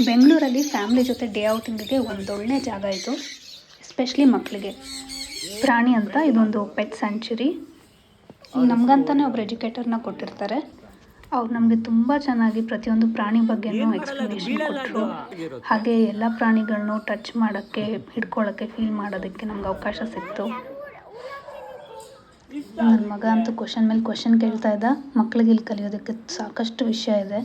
ಬೆಂಗಳೂರಲ್ಲಿ ಫ್ಯಾಮಿಲಿ ಜೊತೆ ಡೇ ಔಟಿಂಗಿಗೆ ಒಂದೊಳ್ಳೆ ಜಾಗ ಇದು, ಎಸ್ಪೆಷಲಿ ಮಕ್ಕಳಿಗೆ. ಪ್ರಾಣಿ ಅಂತ ಇದೊಂದು ಪೆಟ್ ಸ್ಯಾಂಕ್ಚುರಿ. ನಮಗಂತಾನೆ ಒಬ್ರು ಎಜುಕೇಟರ್ನ ಕೊಟ್ಟಿರ್ತಾರೆ. ಅವ್ರು ನಮಗೆ ತುಂಬ ಚೆನ್ನಾಗಿ ಪ್ರತಿಯೊಂದು ಪ್ರಾಣಿ ಬಗ್ಗೆನೂ ಎಕ್ಸ್ಪ್ಲನೇಷನ್ ಕೊಟ್ಟರು. ಹಾಗೆ ಎಲ್ಲ ಪ್ರಾಣಿಗಳನ್ನೂ ಟಚ್ ಮಾಡೋಕ್ಕೆ, ಹಿಡ್ಕೊಳ್ಳೋಕ್ಕೆ, ಫೀಲ್ ಮಾಡೋದಕ್ಕೆ ನಮ್ಗೆ ಅವಕಾಶ ಸಿಕ್ತು. ನನ್ನ ಮಗ ಅಂತೂ ಕ್ವಶನ್ ಮೇಲೆ ಕ್ವಶನ್ ಕೇಳ್ತಾ ಇದ್ದ. ಮಕ್ಕಳಿಗೆ ಇಲ್ಲಿ ಕಲಿಯೋದಕ್ಕೆ ಸಾಕಷ್ಟು ವಿಷಯ ಇದೆ.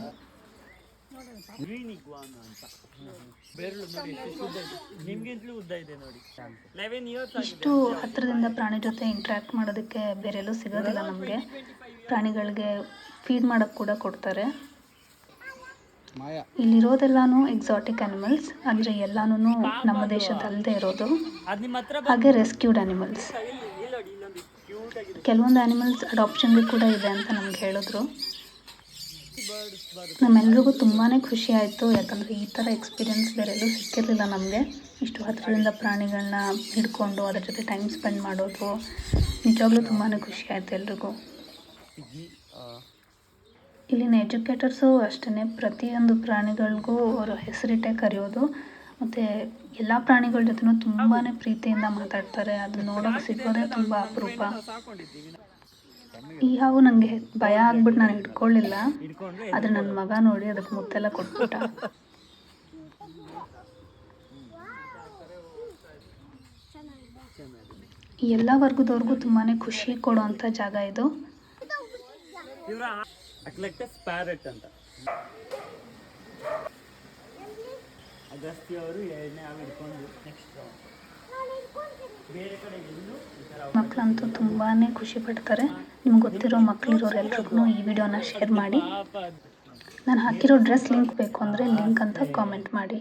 ಇಷ್ಟು ಹತ್ತಿರದಿಂದ ಪ್ರಾಣಿ ಜೊತೆ ಇಂಟ್ರ್ಯಾಕ್ಟ್ ಮಾಡೋದಕ್ಕೆ ಬೇರೆಲ್ಲೂ ಸಿಗೋದಿಲ್ಲ ನಮಗೆ. ಪ್ರಾಣಿಗಳಿಗೆ ಫೀಡ್ ಮಾಡೋಕ್ಕೆ ಕೂಡ ಕೊಡ್ತಾರೆ. ಇಲ್ಲಿರೋದೆಲ್ಲನೂ ಎಕ್ಸಾಟಿಕ್ ಅನಿಮಲ್ಸ್, ಅಂದರೆ ಎಲ್ಲನೂ ನಮ್ಮ ದೇಶದಲ್ಲದೆ ಇರೋದು. ಹಾಗೆ ರೆಸ್ಕ್ಯೂಡ್ ಅನಿಮಲ್ಸ್. ಕೆಲವೊಂದು ಅನಿಮಲ್ಸ್ ಅಡಾಪ್ಷನ್ಗೆ ಕೂಡ ಇದೆ ಅಂತ ನಮ್ಗೆ ಹೇಳಿದ್ರು. ನಮ್ಮೆಲ್ರಿಗೂ ತುಂಬಾ ಖುಷಿ ಆಯಿತು, ಯಾಕಂದರೆ ಈ ಥರ ಎಕ್ಸ್ಪೀರಿಯೆನ್ಸ್ ಬೇರೆಲ್ಲೂ ಸಿಕ್ಕಿರಲಿಲ್ಲ ನಮಗೆ. ಇಷ್ಟು ಹತ್ತಿರದಿಂದ ಪ್ರಾಣಿಗಳನ್ನ ಹಿಡ್ಕೊಂಡು ಅದ್ರ ಜೊತೆ ಟೈಮ್ ಸ್ಪೆಂಡ್ ಮಾಡೋದು ನಿಜವಾಗ್ಲೂ ತುಂಬಾ ಖುಷಿ ಆಯಿತು ಎಲ್ರಿಗೂ. ಇಲ್ಲಿನ ಎಜುಕೇಟರ್ಸು ಅಷ್ಟೇ, ಪ್ರತಿಯೊಂದು ಪ್ರಾಣಿಗಳಿಗೂ ಅವರ ಹೆಸರಿಟ್ಟೇ ಕರೆಯೋದು. ಮತ್ತು ಎಲ್ಲ ಪ್ರಾಣಿಗಳ ಜೊತೆನೂ ತುಂಬಾ ಪ್ರೀತಿಯಿಂದ ಮಾತಾಡ್ತಾರೆ. ಅದನ್ನ ನೋಡೋಕೆ ಸಿಗೋದೇ ತುಂಬ ಅಪರೂಪ. ಈ ಹಾವು ನನಗೆ ಭಯ ಆಗ್ಬಿಟ್ಟು ನಾನು ಹಿಡ್ಕೊಳ್ಳಿಲ್ಲ, ಆದರೆ ನನ್ನ ಮಗ ನೋಡಿ ಅದಕ್ಕೆ ಮುತ್ತೆಲ್ಲ ಕೊಟ್ಬಿಟ್ಟ. ಈ ಎಲ್ಲ ವರ್ಗದವ್ರಿಗೂ ತುಂಬಾ ಖುಷಿ ಕೊಡುವಂಥ ಜಾಗ ಇದು. ಮಕ್ಕಳಂತೂ ತುಂಬಾ ಖುಷಿ ಪಡ್ತಾರೆ. ನಿಮ್ಗೆ ಗೊತ್ತಿರೋ ಮಕ್ಕಳಿರೋರೆಲ್ರಿಗೂ ಈ ವಿಡಿಯೋನ ಶೇರ್ ಮಾಡಿ. ನಾನು ಹಾಕಿರೋ ಡ್ರೆಸ್ ಲಿಂಕ್ ಬೇಕು ಅಂದರೆ ಲಿಂಕ್ ಅಂತ ಕಾಮೆಂಟ್ ಮಾಡಿ.